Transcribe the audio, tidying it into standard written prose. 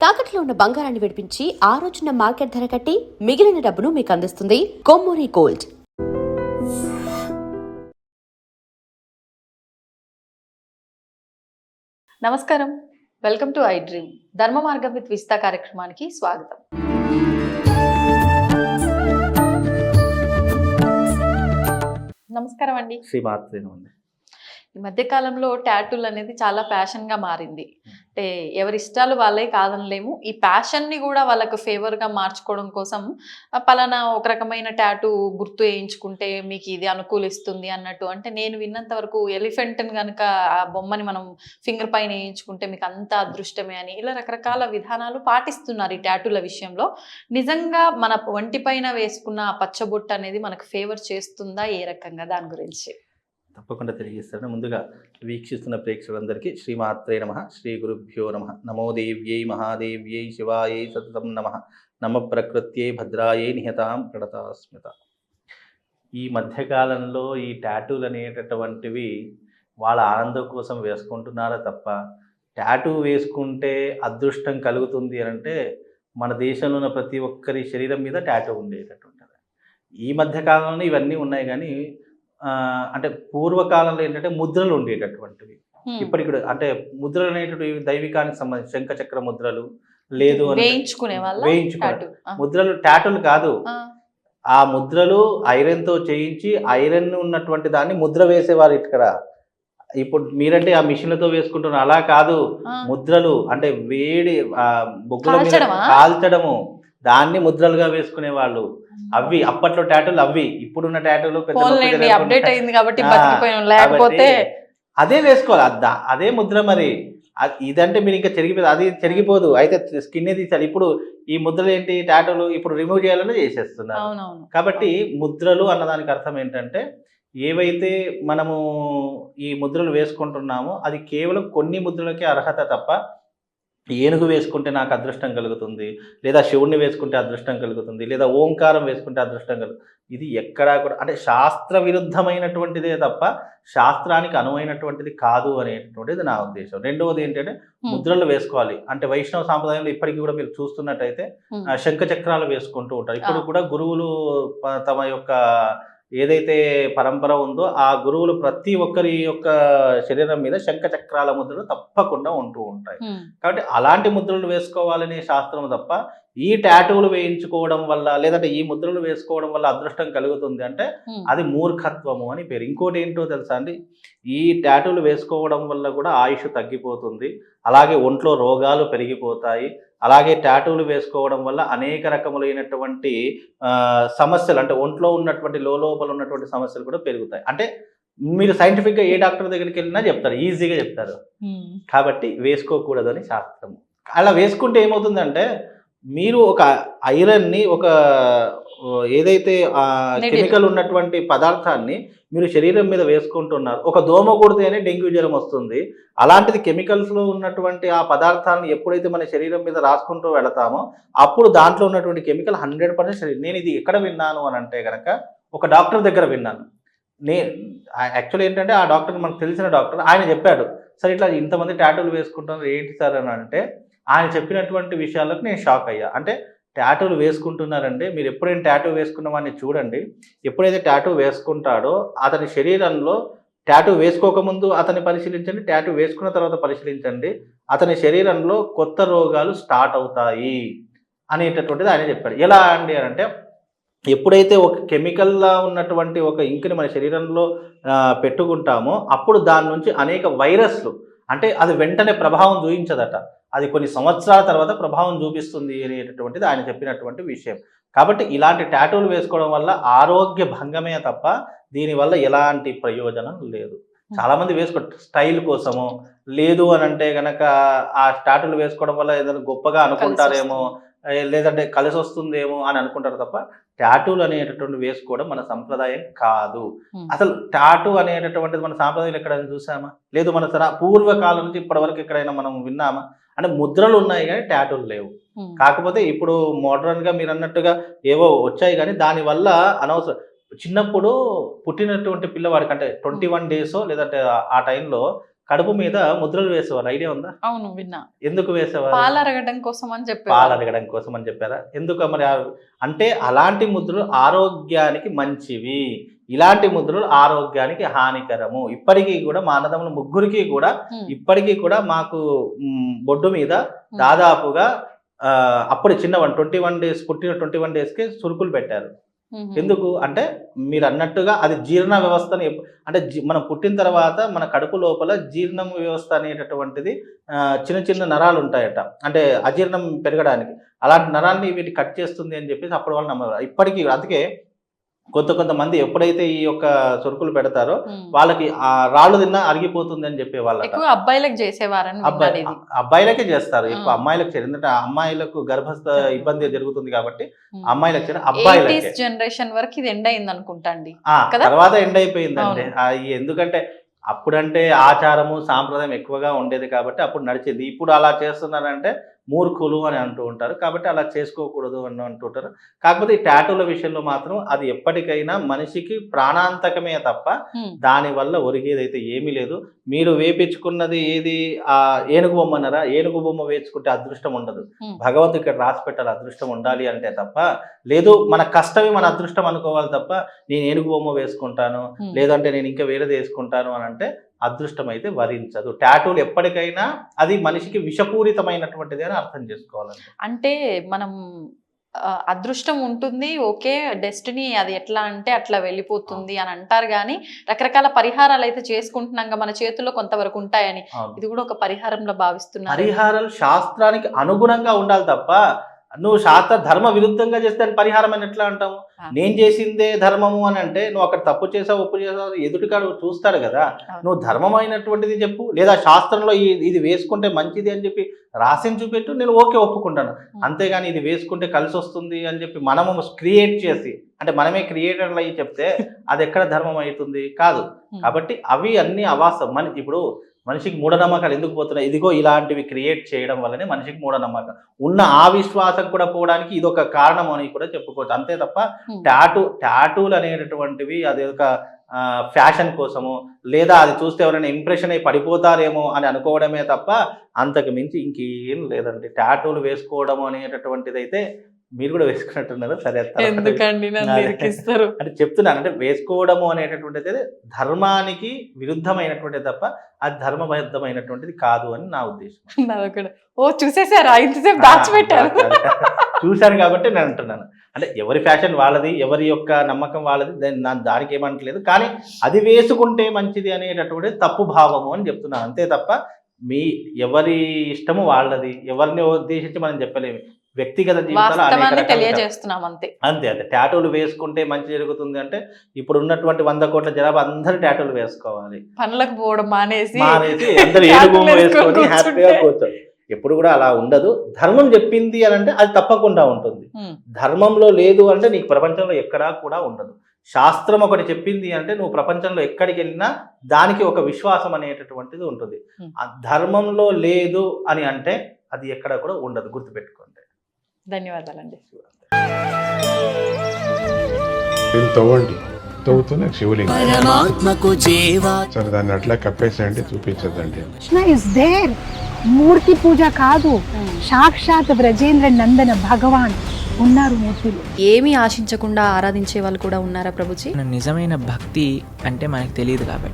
తాకట్లో ఉన్న బంగారాన్ని విడిపించి ఆ రోజున మార్కెట్ ధర కట్టి మిగిలిన డబ్బును మీకు అందిస్తుంది కొమ్మూరి గోల్డ్. నమస్కారం, వెల్కమ్ టు ఐ డ్రీమ్. ధర్మ మార్గం విత్ విస్తా కార్యక్రమానికి స్వాగతం. నమస్కారం అండి. ఈ మధ్య కాలంలో టాటూలు అనేది చాలా ఫ్యాషన్గా మారింది. అంటే ఎవరి ఇష్టాలు వాళ్ళే కాదనలేము. ఈ ప్యాషన్ని కూడా వాళ్ళకు ఫేవర్గా మార్చుకోవడం కోసం పలానా ఒక రకమైన టాటూ గుర్తు వేయించుకుంటే మీకు ఇది అనుకూలిస్తుంది అన్నట్టు. అంటే నేను విన్నంత వరకు ఎలిఫెంట్ని కనుక ఆ బొమ్మని మనం ఫింగర్ పైన వేయించుకుంటే మీకు అంత అదృష్టమే అని ఇలా రకరకాల విధానాలు పాటిస్తున్నారు ఈ టాటూల విషయంలో. నిజంగా మన ఒంటి పైన వేసుకున్న ఆ పచ్చబొట్టు అనేది మనకు ఫేవర్ చేస్తుందా, ఏ రకంగా, దాని గురించి తప్పకుండా తెలియజేస్తాను. ముందుగా వీక్షిస్తున్న ప్రేక్షకులందరికీ శ్రీమాత్రే నమ, శ్రీ గురుభ్యో నమ, నమో దేవ్యై మహాదేవ్యై శివాయై సతతం నమ, నమ ప్రకృత్యై భద్రాయై నిహతాం ప్రణతాస్మిత. ఈ మధ్యకాలంలో ఈ టాటూలు అనేటటువంటివి వాళ్ళ ఆనందం కోసం వేసుకుంటున్నారా తప్ప టాటూ వేసుకుంటే అదృష్టం కలుగుతుంది అని అంటే మన దేశంలో ఉన్న ప్రతి ఒక్కరి శరీరం మీద టాటూ ఉండేటటువంటిది. ఈ మధ్యకాలంలో ఇవన్నీ ఉన్నాయి కానీ అంటే పూర్వకాలంలో ఏంటంటే ముద్రలు ఉండేటటువంటివి. ఇప్పటికి అంటే ముద్రలు అనేటువంటి దైవికానికి సంబంధించి శంఖచక్ర ముద్రలు లేదు వేయించుకునే ముద్రలు టాటూలు కాదు. ఆ ముద్రలు ఐరన్తో చేయించి ఐరన్ ఉన్నటువంటి దాన్ని ముద్ర వేసేవారు ఇక్కడ. ఇప్పుడు మీరంటే ఆ మిషన్లతో వేసుకుంటున్నారు, అలా కాదు. ముద్రలు అంటే వేడి బొగ్గుల మీద కాల్చడము, దాన్ని ముద్రలుగా వేసుకునే వాళ్ళు. అవి అప్పట్లో టాటూలు అవి. ఇప్పుడున్న టాటూలు అప్డేట్ అయింది కాబట్టి లేకపోతే అదే వేసుకోవాలి, అదే ముద్ర. మరి ఇదంటే మీరు ఇంకా చెరిగిపోదు, అది చెరిగిపోదు, అయితే స్కిన్నే తీసాలి. ఇప్పుడు ఈ ముద్రలు ఏంటి, టాటూలు ఇప్పుడు రిమూవ్ చేయాలని చేసేస్తున్నారు. కాబట్టి ముద్రలు అన్నదానికి అర్థం ఏంటంటే ఏవైతే మనము ఈ ముద్రలు వేసుకుంటున్నామో అది కేవలం కొన్ని ముద్రలకే అర్హత తప్ప ఏనుగు వేసుకుంటే నాకు అదృష్టం కలుగుతుంది, లేదా శివుణ్ణి వేసుకుంటే అదృష్టం కలుగుతుంది, లేదా ఓంకారం వేసుకుంటే అదృష్టం కలుగుతుంది, ఇది ఎక్కడా కూడా అంటే శాస్త్ర విరుద్ధమైనటువంటిదే తప్ప శాస్త్రానికి అనువైనటువంటిది కాదు అనేటటువంటిది నా ఉద్దేశం. రెండవది ఏంటంటే ముద్రలు వేసుకోవాలి. అంటే వైష్ణవ సాంప్రదాయంలో ఇప్పటికీ కూడా మీరు చూస్తున్నట్టయితే శంఖ చక్రాలు వేసుకుంటూ ఉంటారు. ఇప్పుడు కూడా గురువులు తమ యొక్క ఏదైతే పరంపర ఉందో ఆ గురువులు ప్రతి ఒక్కరి యొక్క శరీరం మీద శంఖ చక్రాల ముద్రలు తప్పకుండా ఉంటూ ఉంటాయి. కాబట్టి అలాంటి ముద్రలు వేసుకోవాలనే శాస్త్రం తప్ప ఈ టాటూలు వేయించుకోవడం వల్ల లేదంటే ఈ ముద్రలు వేసుకోవడం వల్ల అదృష్టం కలుగుతుంది అంటే అది మూర్ఖత్వము అని పేరు. ఇంకోటి ఏంటో తెలుసా అండి, ఈ టాటూలు వేసుకోవడం వల్ల కూడా ఆయుష్ తగ్గిపోతుంది, అలాగే ఒంట్లో రోగాలు పెరిగిపోతాయి, అలాగే టాటూలు వేసుకోవడం వల్ల అనేక రకములైనటువంటి సమస్యలు అంటే ఒంట్లో ఉన్నటువంటి లోపల ఉన్నటువంటి సమస్యలు కూడా పెరుగుతాయి. అంటే మీరు సైంటిఫిక్గా ఏ డాక్టర్ దగ్గరికి వెళ్ళినా చెప్తారు, ఈజీగా చెప్తారు. కాబట్టి వేసుకోకూడదని శాస్త్రం. అలా వేసుకుంటే ఏమవుతుందంటే మీరు ఒక ఐరన్ని ఒక ఏదైతే కెమికల్ ఉన్నటువంటి పదార్థాన్ని మీరు శరీరం మీద వేసుకుంటున్నారు, ఒక దోమ కొడితేనే డెంగ్యూ జ్వరం వస్తుంది. అలాంటిది కెమికల్స్లో ఉన్నటువంటి ఆ పదార్థాన్ని ఎప్పుడైతే మన శరీరం మీద రాసుకుంటూ వెళతామో అప్పుడు దాంట్లో ఉన్నటువంటి కెమికల్ 100% శరీరం. నేను ఇది ఎక్కడ విన్నాను అని అంటే కనుక ఒక డాక్టర్ దగ్గర విన్నాను. యాక్చువల్లీ ఏంటంటే ఆ డాక్టర్ మనకు తెలిసిన డాక్టర్, ఆయన చెప్పాడు, సార్ ఇట్లా ఇంతమంది టాటూలు వేసుకుంటున్నారు ఏంటి సార్ అని అంటే ఆయన చెప్పినటువంటి విషయాలకు నేను షాక్ అయ్యా. అంటే టాటూలు వేసుకుంటున్నారంటే మీరు ఎప్పుడైనా టాటూ వేసుకున్న వాడిని చూడండి, ఎప్పుడైతే టాటూ వేసుకుంటాడో అతని శరీరంలో టాటూ వేసుకోకముందు అతన్ని పరిశీలించండి, టాటూ వేసుకున్న తర్వాత పరిశీలించండి, అతని శరీరంలో కొత్త రోగాలు స్టార్ట్ అవుతాయి అనేటటువంటిది ఆయన చెప్పాడు. ఎలా అండి అని అంటే ఎప్పుడైతే ఒక కెమికల్లా ఉన్నటువంటి ఒక ఇంకుని మన శరీరంలో పెట్టుకుంటామో అప్పుడు దాని నుంచి అనేక వైరస్లు, అంటే అది వెంటనే ప్రభావం చూపించదట, అది కొన్ని సంవత్సరాల తర్వాత ప్రభావం చూపిస్తుంది అనేటటువంటిది ఆయన చెప్పినటువంటి విషయం. కాబట్టి ఇలాంటి టాటూలు వేసుకోవడం వల్ల ఆరోగ్య భంగమే తప్ప దీనివల్ల ఎలాంటి ప్రయోజనం లేదు. చాలామంది వేసుకో స్టైల్ కోసము, లేదు అని అంటే కనుక ఆ టాటూలు వేసుకోవడం వల్ల ఏదైనా గొప్పగా అనుకుంటారేమో, లేదంటే కలిసి వస్తుందేమో అని అనుకుంటారు తప్ప టాటూలు అనేటటువంటి వేసుకోవడం మన సంప్రదాయం కాదు. అసలు టాటూ అనేటటువంటిది మన సాంప్రదాయం ఎక్కడైనా చూసామా? లేదు. మన పూర్వకాలం నుంచి ఇప్పటి వరకు ఎక్కడైనా మనం విన్నామా? అంటే ముద్రలు ఉన్నాయి కానీ టాటూలు లేవు. కాకపోతే ఇప్పుడు మోడర్న్గా మీరు అన్నట్టుగా ఏవో వచ్చాయి కానీ దానివల్ల అనవసరం. చిన్నప్పుడు పుట్టినటువంటి పిల్లవాడికి అంటే 21 డేసో లేదంటే ఆ టైంలో కడుపు మీద ముద్రలు వేసేవారు, ఐడియా ఉందా? అవును, విన్నా. ఎందుకు వేసేవారు? పాలు అరగడం కోసం అని చెప్పారు. పాలు అరగడం కోసం అని చెప్పారా? ఎందుకు మరి అంటే అలాంటి ముద్రలు ఆరోగ్యానికి మంచివి, ఇలాంటి ముద్రలు ఆరోగ్యానికి హానికరము. ఇప్పటికీ కూడా మా అన్నదమ్ముల ముగ్గురికి కూడా ఇప్పటికీ కూడా మాకు బొడ్డు మీద దాదాపుగా అప్పుడు చిన్నవన్ 21 days పుట్టిన 21 daysకి సురుకులు పెట్టారు. ఎందుకు అంటే మీరు అన్నట్టుగా అది జీర్ణ వ్యవస్థని అంటే మనం పుట్టిన తర్వాత మన కడుపు లోపల జీర్ణ వ్యవస్థ అనేటటువంటిది చిన్న చిన్న నరాలు ఉంటాయట, అంటే అజీర్ణం పెరగడానికి. అలాంటి నరాల్ని వీటి కట్ చేస్తుంది అని చెప్పేసి అప్పుడు వాళ్ళు నమ్మరు ఇప్పటికీ. అందుకే కొంతమంది ఎప్పుడైతే ఈ యొక్క సరుకులు పెడతారో వాళ్ళకి ఆ రాళ్ళు తిన్నా అరిగిపోతుంది అని చెప్పే వాళ్ళు. అబ్బాయిలకు చేసేవారని. అబ్బాయిలకే చేస్తారు, ఎక్కువ అమ్మాయిలకు చేయరు. ఎందుకంటే అమ్మాయిలకు గర్భస్థ ఇబ్బంది జరుగుతుంది కాబట్టి అమ్మాయిలకు చేయరు, అబ్బాయిలకే. జనరేషన్ వరకు ఇది ఎండ్ అయింది అనుకుంటా అండి, తర్వాత ఎండ్ అయిపోయిందండి. ఎందుకంటే అప్పుడంటే ఆచారము సాంప్రదాయం ఎక్కువగా ఉండేది కాబట్టి అప్పుడు నడిచేది. ఇప్పుడు అలా చేస్తున్నారంటే మూర్ఖులు అని అంటూ ఉంటారు, కాబట్టి అలా చేసుకోకూడదు అని అంటుంటారు. కాకపోతే ఈ టాటూల విషయంలో మాత్రం అది ఎప్పటికైనా మనిషికి ప్రాణాంతకమే తప్ప దానివల్ల ఒరిగేది అయితే ఏమీ లేదు. మీరు వేపించుకున్నది ఏది ఏనుగు బొమ్మ అన్నారా, ఏనుగు బొమ్మ వేసుకుంటే అదృష్టం ఉండదు. భగవంతుడు ఇక్కడ రాసి పెట్టాలి అదృష్టం ఉండాలి అంటే తప్ప, లేదు మన కష్టమే మన అదృష్టం అనుకోవాలి తప్ప నేను ఏనుగు బొమ్మ వేసుకుంటాను లేదంటే నేను ఇంకా వేరేది వేసుకుంటాను అని అంటే అదృష్టం అయితే వరించదు. టాటూలు ఎప్పటికైనా అది మనిషికి విషపూరితమైనటువంటిది అని అర్థం చేసుకోవాలండి. అంటే మనం అదృష్టం ఉంటుంది, ఓకే, డెస్టినీ అది ఎట్లా అంటే అట్లా వెళ్ళిపోతుంది అని అంటారు. కానీ రకరకాల పరిహారాలు అయితే చేసుకుంటున్నాం మన చేతుల్లో కొంతవరకు ఉంటాయని, ఇది కూడా ఒక పరిహారంలో భావిస్తున్నారు. పరిహారాలు శాస్త్రానికి అనుగుణంగా ఉండాలి తప్ప నువ్వు శాస్త్ర ధర్మ విరుద్ధంగా చేస్తే పరిహారం అని ఎట్లా అంటాము? నేను చేసిందే ధర్మము అని అంటే నువ్వు అక్కడ తప్పు చేసావు ఒప్పు చేసావు ఎదుటికాడు చూస్తాడు కదా. నువ్వు ధర్మమైనటువంటిది చెప్పు, లేదా శాస్త్రంలో ఇది వేసుకుంటే మంచిది అని చెప్పి రాసిని చూపెట్టు, నేను ఓకే ఒప్పుకుంటాను. అంతేగాని ఇది వేసుకుంటే కలిసి వస్తుంది అని చెప్పి మనము క్రియేట్ చేసి అంటే మనమే క్రియేటర్లు అయ్యి చెప్తే అది ఎక్కడ ధర్మం అవుతుంది? కాదు. కాబట్టి అవి అన్ని అవాస్తవం. ఇప్పుడు మనిషికి మూఢనమ్మకాలు ఎందుకు పోతున్నాయి? ఇదిగో ఇలాంటివి క్రియేట్ చేయడం వల్లనే మనిషికి మూఢనమ్మకం ఉన్న ఆ విశ్వాసం కూడా పోవడానికి ఇది ఒక కారణం అని కూడా చెప్పుకోవచ్చు. అంతే తప్ప టాటూలు అనేటటువంటివి అది ఒక ఫ్యాషన్ కోసము లేదా అది చూస్తే ఎవరైనా ఇంప్రెషన్ అయి పడిపోతారేమో అని అనుకోవడమే తప్ప అంతకు మించి ఇంకేం లేదండి. టాటూలు వేసుకోవడం అనేటటువంటిది అయితే మీరు కూడా వేసుకున్నట్టున్నారు. సరే అంటే చెప్తున్నాను, అంటే వేసుకోవడము అనేటటువంటిది ధర్మానికి విరుద్ధమైనటువంటిది తప్ప అది ధర్మబద్ధమైనటువంటిది కాదు అని నా ఉద్దేశం. చూసేసారా ఇంతసేపు దాచిపెట్టారు? చూశాను కాబట్టి నేను అంటున్నాను. అంటే ఎవరి ఫ్యాషన్ వాళ్ళది, ఎవరి యొక్క నమ్మకం వాళ్ళది, దానికి ఏమంటలేదు. కానీ అది వేసుకుంటే మంచిది అనేటటువంటిది తప్పు భావము అని చెప్తున్నాను. అంతే తప్ప ఎవరి ఇష్టము వాళ్ళది, ఎవరిని ఉద్దేశించి మనం చెప్పలేము. వ్యక్తిగత జీవితాలు తెలియజేస్తున్నాం అంతే. అంతే టాటూలు వేసుకుంటే మంచి జరుగుతుంది అంటే ఇప్పుడు ఉన్నటువంటి 100 కోట్ల జనాభా అందరూ టాటూలు వేసుకోవాలి, పనులకు పోవడం మానేసి అందరూ ఏనుగు వేసుకొని హ్యాపీగా కూర్చోరు. ఎప్పుడు కూడా అలా ఉండదు. ధర్మం చెప్పింది అని అంటే అది తప్పకుండా ఉంటుంది. ధర్మంలో లేదు అంటే నీకు ప్రపంచంలో ఎక్కడా కూడా ఉండదు. శాస్త్రం ఒకటి చెప్పింది అంటే నువ్వు ప్రపంచంలో ఎక్కడికి వెళ్ళినా దానికి ఒక విశ్వాసం అనేటటువంటిది ఉంటుంది. ఆ ధర్మంలో లేదు అని అంటే అది ఎక్కడ కూడా ఉండదు, గుర్తుపెట్టుకోండి. ధన్యవాదాలండి. తవ్వండి, తవ్వుతూనే శివలింగం సరే దాన్ని అట్లా కప్పేసేయండి, చూపించదండి. మూర్తి పూజ కాదు, సాక్షాత్ బ్రజేంద్ర నందన భగవాన్ ఉన్నారు మూర్తులు. ఏమీ ఆశించకుండా ఆరాధించే వాళ్ళు కూడా ఉన్నారా ప్రభుజీ? నిజమైన భక్తి అంటే మనకు తెలియదు కాబట్టి